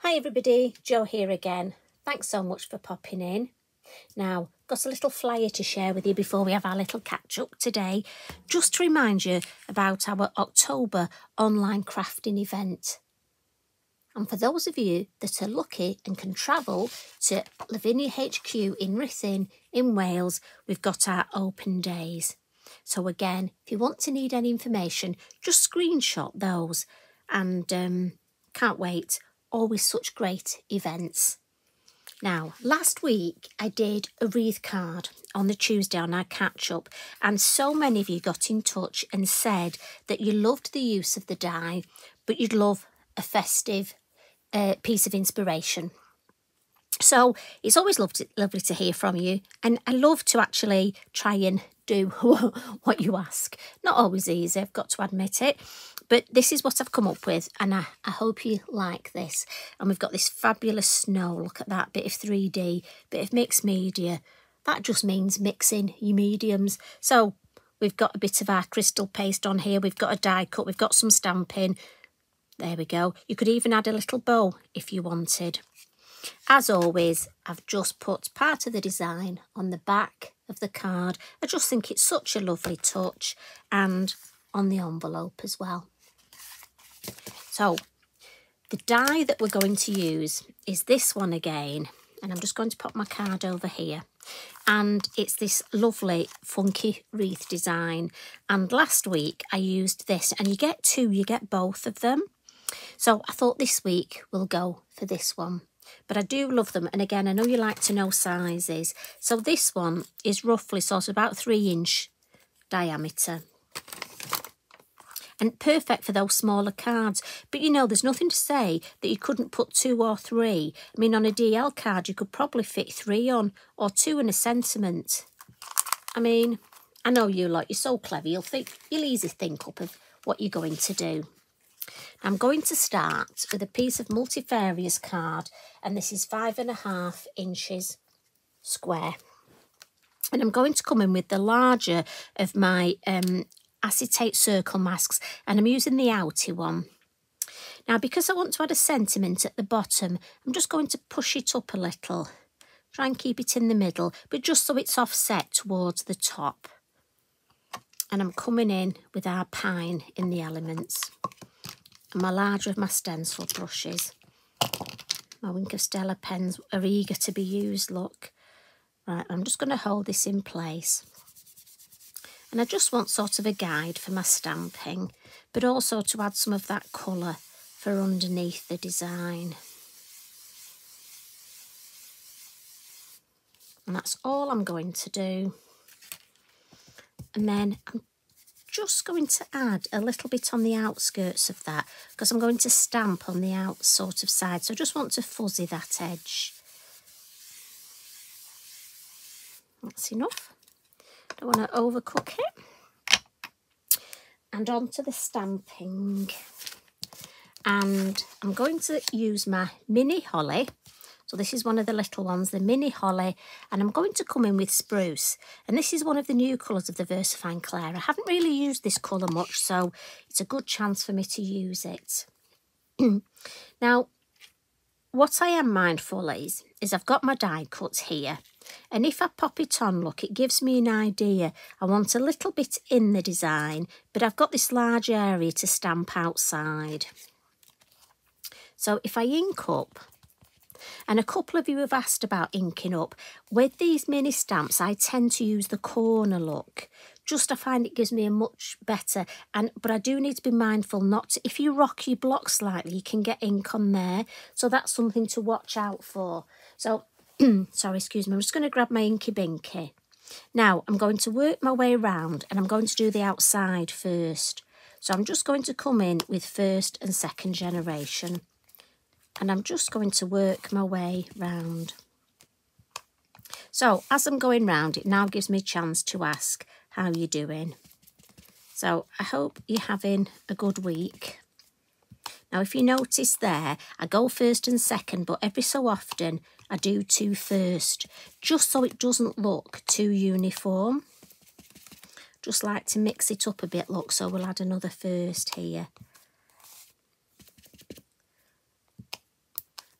Hi everybody, Jo here again. Thanks so much for popping in. Now, got a little flyer to share with you before we have our little catch up today, just to remind you about our October online crafting event. And for those of you that are lucky and can travel to Lavinia HQ in Ruthin in Wales, we've got our open days. So again, if you want to need any information, just screenshot those, and can't wait. Always such great events. Now, last week I did a wreath card on the Tuesday on our catch up, and so many of you got in touch and said that you loved the use of the die, but you'd love a festive piece of inspiration. So it's always lovely to hear from you, and I love to actually try and do what you ask. Not always easy, I've got to admit it, but this is what I've come up with, and I hope you like this. And we've got this fabulous snow. Look at that bit of 3D, bit of mixed media. That just means mixing your mediums. So we've got a bit of our crystal paste on here. We've got a die cut. We've got some stamping. There we go. You could even add a little bow if you wanted. As always, I've just put part of the design on the back of the card. I just think it's such a lovely touch, and on the envelope as well. So the die that we're going to use is this one again, and I'm just going to pop my card over here, and it's this lovely Funky Wreath design. And last week I used this, and you get two, you get both of them. So I thought this week we'll go for this one. But I do love them, and again, I know you like to know sizes. So this one is roughly sort of about 3-inch diameter. And perfect for those smaller cards. But you know, there's nothing to say that you couldn't put 2 or 3. I mean, on a DL card, you could probably fit 3 on, or 2 and a sentiment. I mean, I know you lot, you're so clever, you'll easily think up of what you're going to do. I'm going to start with a piece of multifarious card, and this is 5.5 inches square. And I'm going to come in with the larger of my acetate circle masks, and I'm using the outy one. Now, because I want to add a sentiment at the bottom, I'm just going to push it up a little. Try and keep it in the middle, but just so it's offset towards the top. And I'm coming in with our pine in the elements. And my larger of my stencil brushes. My Wink of Stella pens are eager to be used, look. Right, I'm just going to hold this in place. And I just want sort of a guide for my stamping, but also to add some of that colour for underneath the design. And that's all I'm going to do. And then I'm just going to add a little bit on the outskirts of that, because I'm going to stamp on the out sort of side. So I just want to fuzzy that edge. That's enough. Don't want to overcook it. And on to the stamping. And I'm going to use my mini holly. So this is one of the little ones, the mini holly, and I'm going to come in with spruce. And this is one of the new colours of the VersaFine Claire. I haven't really used this colour much, so it's a good chance for me to use it. Now, what I am mindful is I've got my die cut here. And if I pop it on, look, it gives me an idea. I want a little bit in the design, but I've got this large area to stamp outside. So if I ink up, and a couple of you have asked about inking up. With these mini stamps, I tend to use the corner look. Just I find it gives me a much better, but I do need to be mindful not to, if you rock your block slightly, you can get ink on there. So that's something to watch out for. So, sorry, excuse me, I'm just going to grab my inky binky. Now, I'm going to work my way around, and I'm going to do the outside first. So I'm just going to come in with first and second generation. And I'm just going to work my way round. So as I'm going round, it now gives me a chance to ask how you're doing. So I hope you're having a good week. Now, if you notice there, I go first and second, but every so often I do 2 first, just so it doesn't look too uniform. Just like to mix it up a bit, look, so we'll add another first here.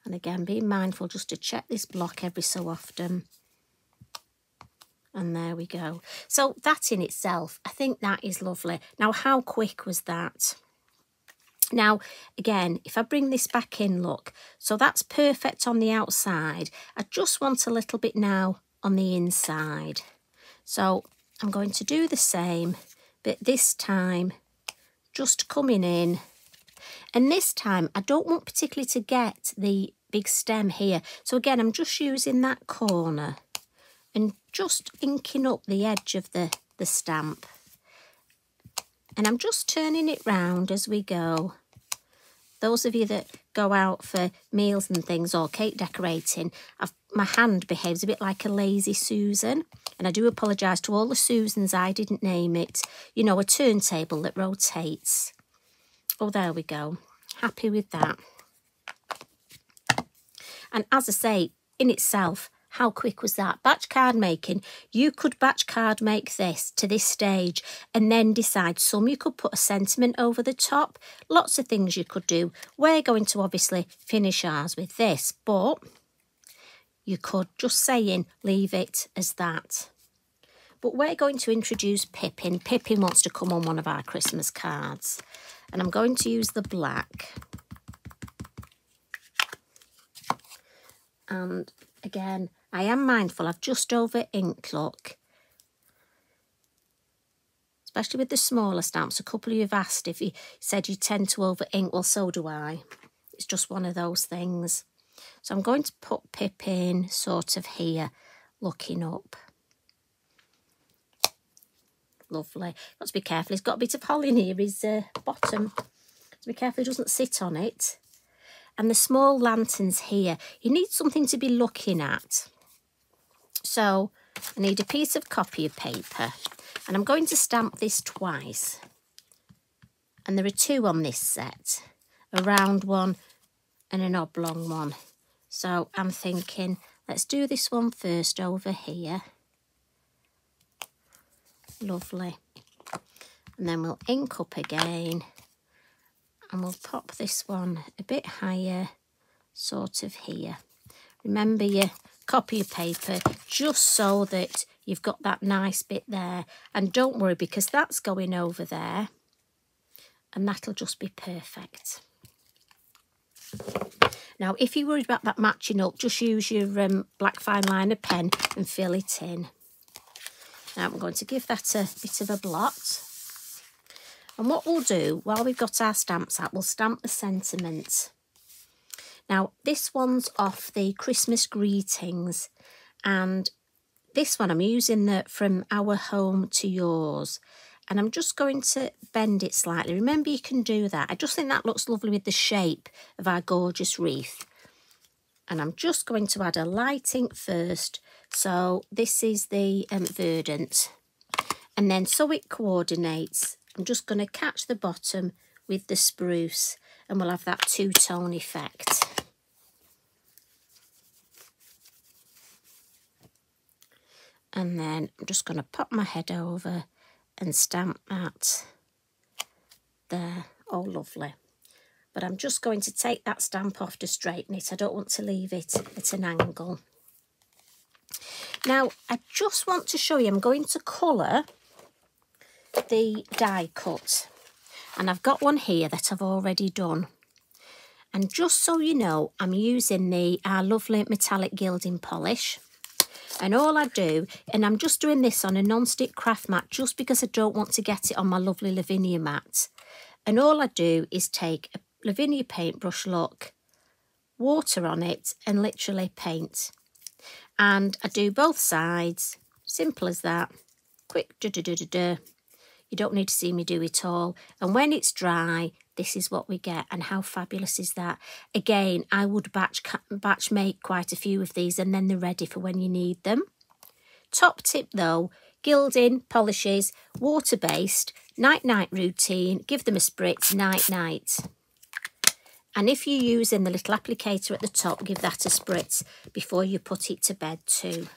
And again, being mindful just to check this block every so often. And there we go. So that in itself, I think that is lovely. Now, how quick was that? Now, again, if I bring this back in, look, so that's perfect on the outside. I just want a little bit now on the inside. So I'm going to do the same, but this time just coming in. And this time I don't want particularly to get the big stem here. So again, I'm just using that corner and just inking up the edge of the stamp. And I'm just turning it round as we go. Those of you that go out for meals and things or cake decorating, my hand behaves a bit like a lazy Susan. And I do apologise to all the Susans, I didn't name it. You know, a turntable that rotates. Oh, there we go. Happy with that. And as I say, in itself, how quick was that? Batch card making. You could batch card make this to this stage and then decide. Some you could put a sentiment over the top. Lots of things you could do. We're going to obviously finish ours with this, but you could just saying leave it as that. But we're going to introduce Pipin. Pipin wants to come on one of our Christmas cards. And I'm going to use the black. And again, I am mindful, I've just over inked, look. Especially with the smaller stamps. A couple of you have asked if you said you tend to over ink. Well, so do I. It's just one of those things. So I'm going to put Pipin sort of here, looking up. Lovely. Got to be careful. He's got a bit of holly near his bottom. Got to be careful he doesn't sit on it. And the small lanterns here, you need something to be looking at. So I need a piece of copy paper and I'm going to stamp this twice. And there are two on this set, a round one and an oblong one. So I'm thinking, let's do this one first over here. Lovely. And then we'll ink up again. And we'll pop this one a bit higher, sort of here. Remember your copy of paper, just so that you've got that nice bit there. And don't worry, because that's going over there. And that'll just be perfect. Now, if you're worried about that matching up, just use your black fine liner pen and fill it in. Now, I'm going to give that a bit of a blot. And what we'll do, while we've got our stamps out, we'll stamp the sentiment. Now, this one's off the Christmas greetings. And this one I'm using the From Our Home to Yours. And I'm just going to bend it slightly. Remember, you can do that. I just think that looks lovely with the shape of our gorgeous wreath. And I'm just going to add a light ink first. So this is the Verdant. And then so it coordinates, I'm just going to catch the bottom with the spruce and we'll have that two-tone effect. And then I'm just going to pop my head over and stamp that there. Oh, lovely. But I'm just going to take that stamp off to straighten it. I don't want to leave it at an angle. Now, I just want to show you, I'm going to colour the die cut. And I've got one here that I've already done. And just so you know, I'm using our lovely metallic gilding polish. And all I do, and I'm just doing this on a non-stick craft mat just because I don't want to get it on my lovely Lavinia mat. And all I do is take a Lavinia paintbrush, look, water on it and literally paint. And I do both sides, simple as that, quick da-da-da-da-da. You don't need to see me do it all. And when it's dry, this is what we get. And how fabulous is that? Again, I would batch make quite a few of these and then they're ready for when you need them. Top tip though, gilding, polishes, water-based, night-night routine, give them a spritz, night-night. And if you're using the little applicator at the top, give that a spritz before you put it to bed too.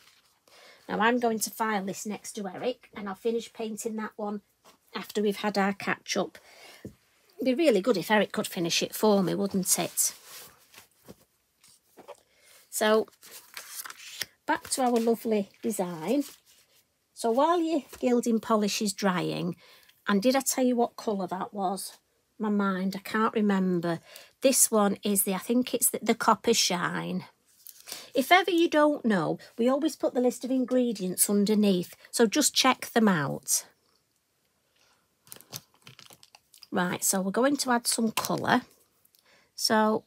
Now I'm going to file this next to Eric and I'll finish painting that one after we've had our catch up. It'd be really good if Eric could finish it for me, wouldn't it? So back to our lovely design. So while your gilding polish is drying, and did I tell you what colour that was? My mind, I can't remember. This one is I think it's the Copper Shine. If ever you don't know, we always put the list of ingredients underneath, so just check them out. Right, so we're going to add some colour. So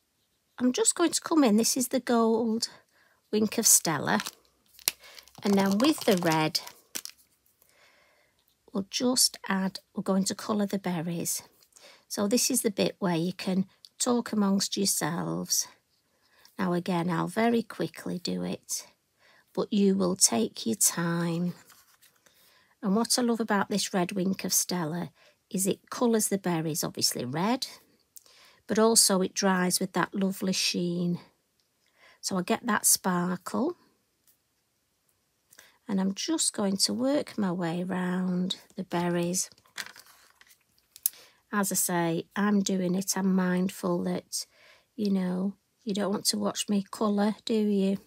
I'm just going to come in, this is the gold Wink of Stella, and then with the red, we'll just add, we're going to colour the berries. So this is the bit where you can talk amongst yourselves. Now again, I'll very quickly do it, but you will take your time. And what I love about this red Wink of Stella is it colours the berries, obviously red, but also it dries with that lovely sheen. So I get that sparkle. And I'm just going to work my way around the berries. As I say, I'm doing it, I'm mindful that, you know, you don't want to watch me colour, do you?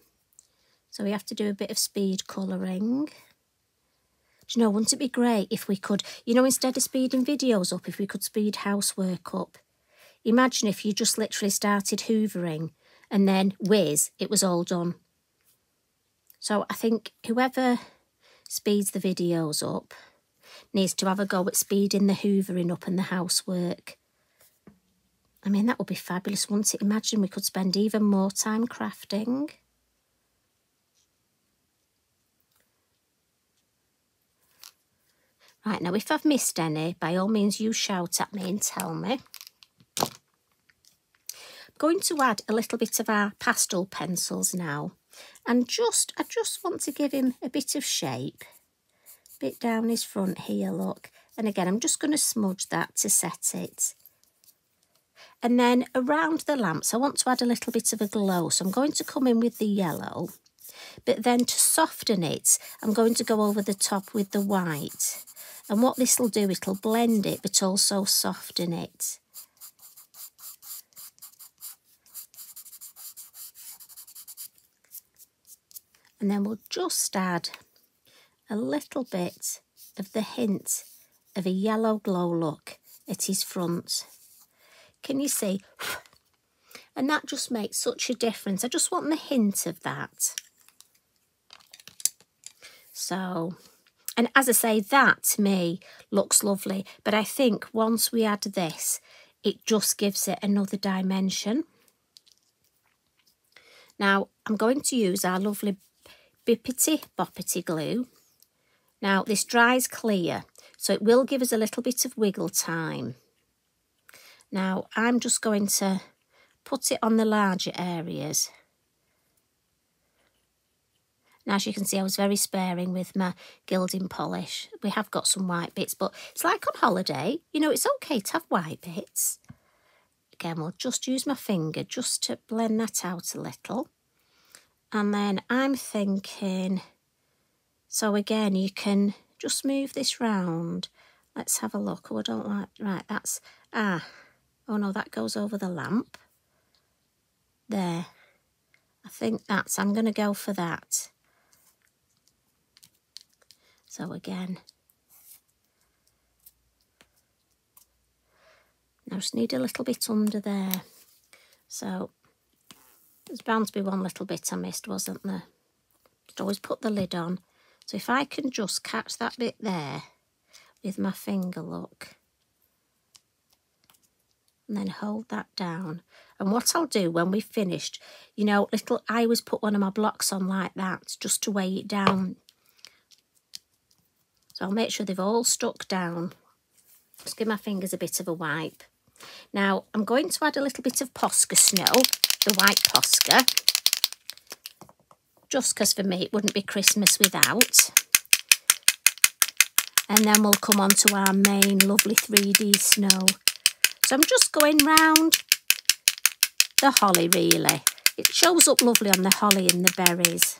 So we have to do a bit of speed colouring. Do you know, wouldn't it be great if we could, you know, instead of speeding videos up, if we could speed housework up? Imagine if you just literally started hoovering and then whiz, it was all done. So I think whoever speeds the videos up needs to have a go at speeding the hoovering up and the housework. I mean, that would be fabulous, wouldn't it? Imagine we could spend even more time crafting. Right, now if I've missed any, by all means you shout at me and tell me. I'm going to add a little bit of our pastel pencils now. And I just want to give him a bit of shape. Bit down his front here, look. And again, I'm just going to smudge that to set it. And then around the lamps, I want to add a little bit of a glow. So I'm going to come in with the yellow. But then to soften it, I'm going to go over the top with the white. And what this will do, it'll blend it, but also soften it. And then we'll just add a little bit of the hint of a yellow glow look at his front. Can you see? And that just makes such a difference. I just want the hint of that. So, and as I say, that to me looks lovely. But I think once we add this, it just gives it another dimension. Now, I'm going to use our lovely Bippity Boppity glue. Now, this dries clear, so it will give us a little bit of wiggle time. Now, I'm just going to put it on the larger areas. Now, as you can see, I was very sparing with my gilding polish. We have got some white bits, but it's like on holiday. You know, it's okay to have white bits. Again, we'll just use my finger just to blend that out a little. And then I'm thinking, so again, you can just move this round. Let's have a look. Oh, I don't like, right, that's, oh no, that goes over the lamp. There. I think I'm going to go for that. So again, now just need a little bit under there. So there's bound to be one little bit I missed, wasn't there? Just always put the lid on. So if I can just catch that bit there with my finger, look, and then hold that down. And what I'll do when we've finished, you know, I always put one of my blocks on like that just to weigh it down. So I'll make sure they've all stuck down. Just give my fingers a bit of a wipe. Now, I'm going to add a little bit of Posca snow, the white Posca, just because for me it wouldn't be Christmas without. And then we'll come on to our main lovely 3D snow. So I'm just going round the holly, really. It shows up lovely on the holly and the berries.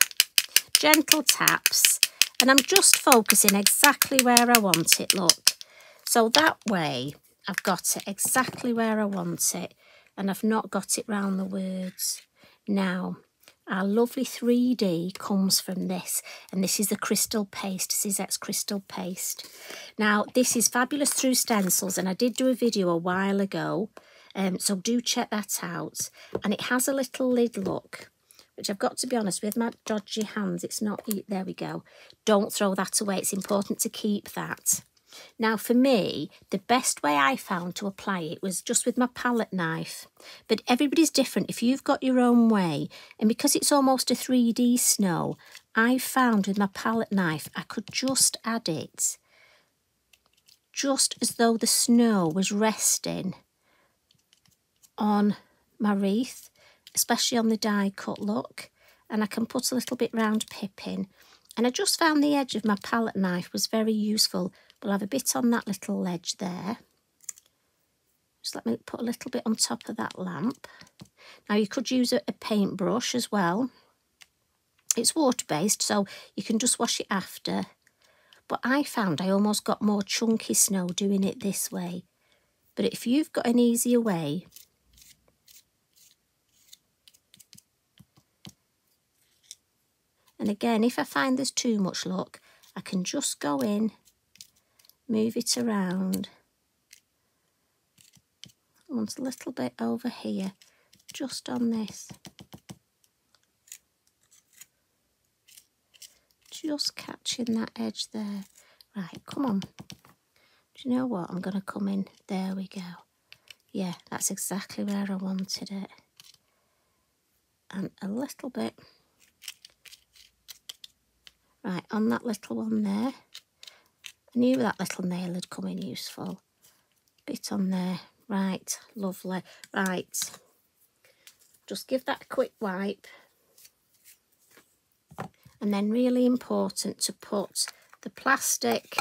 Gentle taps. And I'm just focusing exactly where I want it, look. So that way I've got it exactly where I want it, and I've not got it round the words. Now, Our lovely 3D comes from this, and this is the crystal paste, Sizzix crystal paste. Now, this is fabulous through stencils, and I did do a video a while ago, so do check that out. And it has a little lid, look, which I've got to be honest, with my dodgy hands, it's not, there we go. Don't throw that away, it's important to keep that. Now for me, the best way I found to apply it was just with my palette knife. But everybody's different if you've got your own way. And because it's almost a 3D snow, I found with my palette knife I could just add it just as though the snow was resting on my wreath, especially on the die cut, look. And I can put a little bit round Pipin. And I just found the edge of my palette knife was very useful. We'll have a bit on that little ledge there. Just let me put a little bit on top of that lamp. Now you could use a paintbrush as well. It's water-based, so you can just wash it after. But I found I almost got more chunky snow doing it this way. But if you've got an easier way, and again, if I find there's too much, look, I can just go in, move it around. I want a little bit over here, just on this. Just catching that edge there. Right, come on. Do you know what? I'm going to come in. There we go. Yeah, that's exactly where I wanted it. And a little bit. Right, on that little one there. I knew that little nail had come in useful. Bit on there. Right, lovely. Right, just give that a quick wipe. And then really important to put the plastic,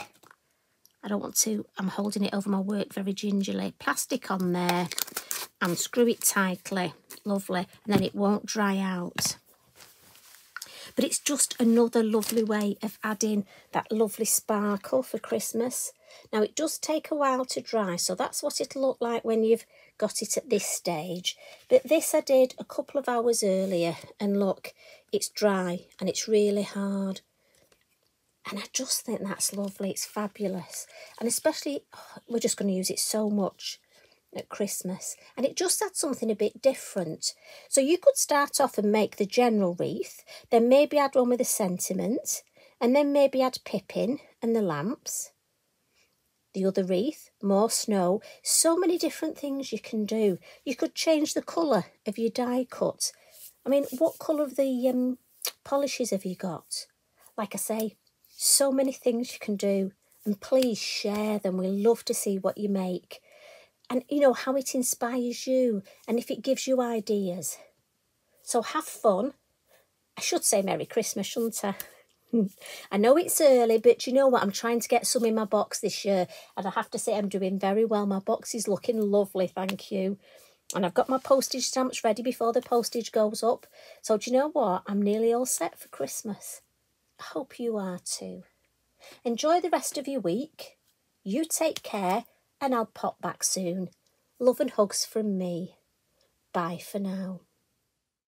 I don't want to, I'm holding it over my work very gingerly, plastic on there and screw it tightly. Lovely. And then it won't dry out. But it's just another lovely way of adding that lovely sparkle for Christmas. Now, it does take a while to dry, so that's what it'll look like when you've got it at this stage. But this I did a couple of hours earlier, and look, it's dry and it's really hard. And I just think that's lovely. It's fabulous. And especially, we're just going to use it so much at Christmas, and it just adds something a bit different. So you could start off and make the general wreath, then maybe add one with a sentiment, and then maybe add Pipin and the lamps, the other wreath, more snow. So many different things you can do. You could change the colour of your die cut. I mean, what colour of the polishes have you got? Like I say, so many things you can do, and please share them. We love to see what you make. And, you know, how it inspires you and if it gives you ideas. So have fun. I should say Merry Christmas, shouldn't I? I know it's early, but you know what? I'm trying to get some in my box this year. And I have to say I'm doing very well. My box is looking lovely, thank you. And I've got my postage stamps ready before the postage goes up. So do you know what? I'm nearly all set for Christmas. I hope you are too. Enjoy the rest of your week. You take care. And I'll pop back soon. Love and hugs from me. Bye for now.